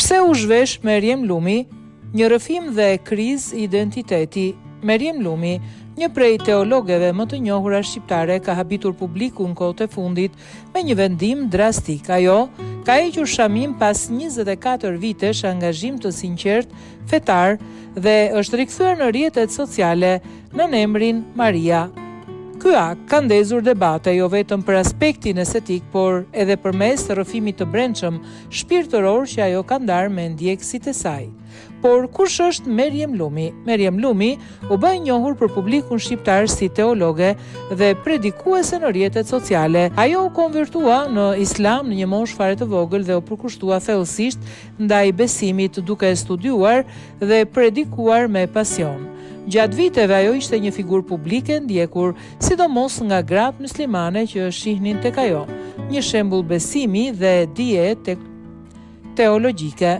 Pse u zhvesh Meryem Lumi, një rrëfim dhe krizë identiteti. Meryem Lumi, një prej teologeve më të njohura shqiptare, ka habitur publikun kohët e fundit me një vendim drastik. Ajo ka hequr shamim pas 24 vitesh angazhim të sinqert fetar dhe është rikthyer në rrjetet sociale në emrin Maria. Ky akt ka ndezur debate jo vetëm për aspektin estetik, por edhe përmes rrëfimit të brendshëm shpirtëror që ajo ka ndarë me ndjekësit e saj. Por kush është Meryem Lumi? Meryem Lumi u bë e njohur për publikun shqiptar si teologe dhe predikuese në rrjetet sociale. Ajo u konvertua në islam në një moshë fare të vogël dhe u përkushtua thellësisht ndaj besimit duke studiuar dhe predikuar me pasion. Gjatë viteve ajo ishte një figurë publike ndjekur, sidomos nga gratë muslimane që shihnin tek ajo, një shembull besimi dhe dije teologjike.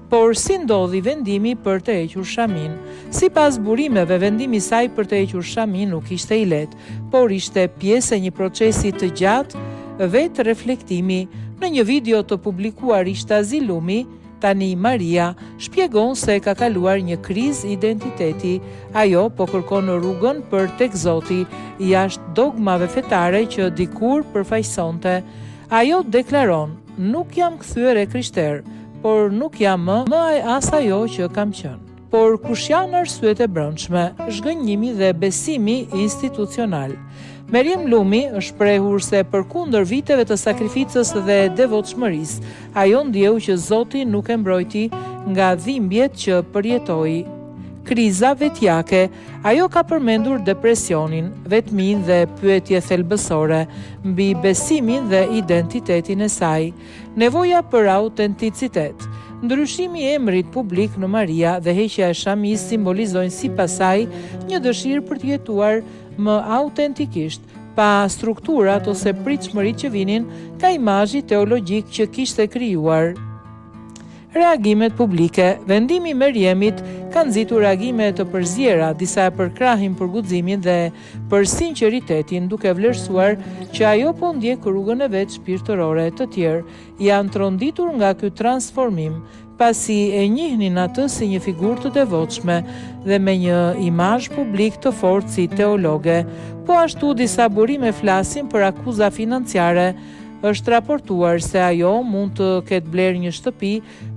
Por si ndodhi vendimi për të hequr shamin? Sipas burimeve, vendimi i saj për të hequr shamin nuk ishte i lehtë, por ishte pjesë e një procesi të gjatë vetë reflektimi. Në një video të publikuar Ishtazi Lumi, tani Maria shpjegon se ka kaluar një krizë identiteti. Ajo po kërkon rrugën për tek Zoti, jashtë dogmave fetare që dikur përfaqësonte. Ajo deklaron: "Nuk jam kthyer e krishter, por nuk jam më as ajo që kam qenë." Por kush janë arsyet e brendshme, zhgënjimi dhe besimi institucional? Meryem Lumi është shprehur se përkundër viteve të sakrificës dhe devotshmërisë, ajo ndjeu që Zoti nuk e mbrojti nga dhimbjet që përjetoi. Kriza vetjake. Ajo ka përmendur depresionin, vetmin dhe pyetje thelbësore mbi besimin dhe identitetin e saj. Nevoja për autenticitet. Ndryshimi i emrit publik në Maria dhe heqja e shamis simbolizojnë sipas saj një dëshirë për të jetuar më autentikisht, pa strukturat ose pritshmëritë që vinin nga imazhi teologjik që kishte krijuar. Reagimet publike. Vendimi i Meryemit ka nxitur reagime të përzjera, disa e përkrahin për guximin dhe për sinqeritetin, duke vlerësuar që ajo po ndjek rrugën e vet shpirtërore. Të tjerë janë tronditur nga ky transformim, pasi e njihnin atë si një figurë të devotshme dhe me një imazh publik të fortë si teologe. Po ashtu disa burime flasin për akuza financiare. Është raportuar se ajo mund të ketë blerë një shtëpi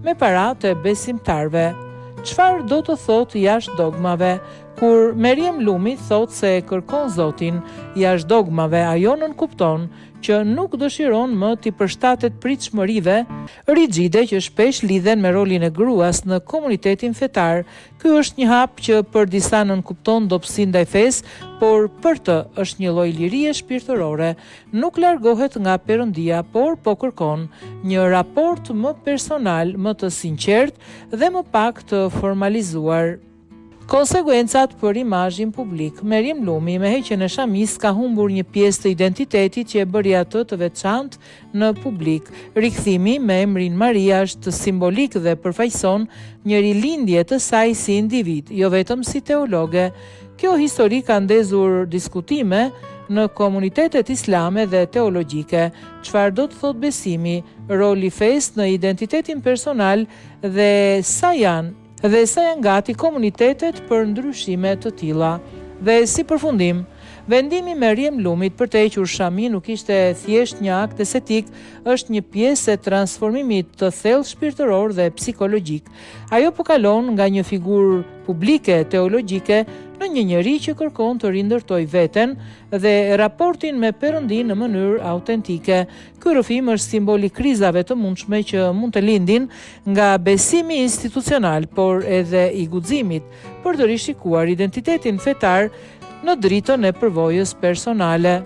me paratë e besimtarve. Çfarë do të thotë jashtë dogmave? Kur Meryem Lumi thotë se kërkon Zotin jashtë dogmave, ajo nënkupton që nuk dëshiron më t'i përshtatet pritshmërive rigjide që shpesh lidhen me rolin e gruas në komunitetin fetar. Ky është një hap që për disa nënkupton dobësinë ndaj fesë, por për të është një lloj lirie shpirtërore. Nuk largohet nga Perëndia, por po kërkon një raport më personal, më të sinqertë dhe më pak të formalizuar. Konsekuencat për imazhin publik. Meryem Lumi me heqjen e shamis ka humbur një pjesë të identitetit që e bëri atë të veçantë në publik. Rikthimi me emrin Maria është simbolik dhe përfaqëson një rilindje të saj si individ, jo vetëm si teologe. Kjo histori ka ndezur diskutime në komunitetet islame dhe teologjike. Çfarë do të thotë besimi, roli fesë në identitetin personal dhe sa janë gati komunitetet për ndryshime të tilla. Dhe si përfundim, vendimi i Meryem Lumit për të hequr shamin nuk ishte thjesht një akt estetik, është një pjesë e transformimit të thellë shpirtëror dhe psikologjik. Ajo po kalon nga një figurë publike teologjike në një njeri që kërkon të rindërtoj veten dhe raportin me Perëndin në mënyrë autentike. Ky rrëfim është simbol i krizave të mundshme që mund të lindin nga besimi institucional, por edhe i guximit për të rishikuar identitetin fetar në dritën e përvojës personale.